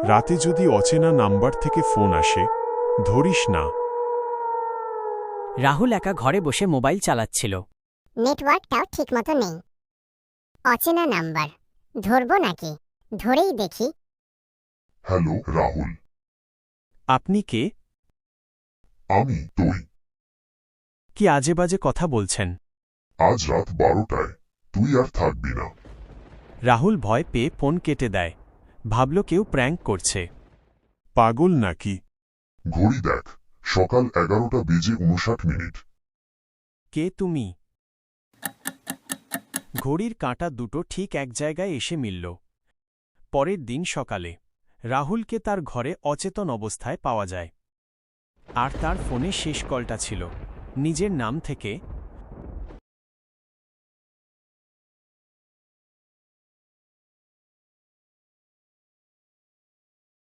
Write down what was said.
রাতে যদি অচেনা নাম্বার থেকে ফোন আসে, ধরিস না। রাহুল একা ঘরে বসে মোবাইল চালাচ্ছিল। নেটওয়ার্কটাও ঠিকমতো নেই। অচেনা নাম্বার, ধরবো নাকি? ধরেই দেখি। হ্যালো রাহুল, আপনি কে? আমি তুই। কি আজে বাজে কথা বলছেন? আজ রাত 12টায় তুই আর থাকবি না। রাহুল ভয় পেয়ে ফোন কেটে দেয়। ভাবল কেউ প্র্যাঙ্ক করছে। পাগল নাকি? ঘড়ি দেখ, সকাল 11:59। কে তুমি? ঘড়ির কাঁটা দুটো ঠিক এক জায়গায় এসে মিলল। পরের দিন সকালে রাহুলকে তার ঘরে অচেতন অবস্থায় পাওয়া যায়। আর তার ফোনে শেষ কলটা ছিল নিজের নাম থেকে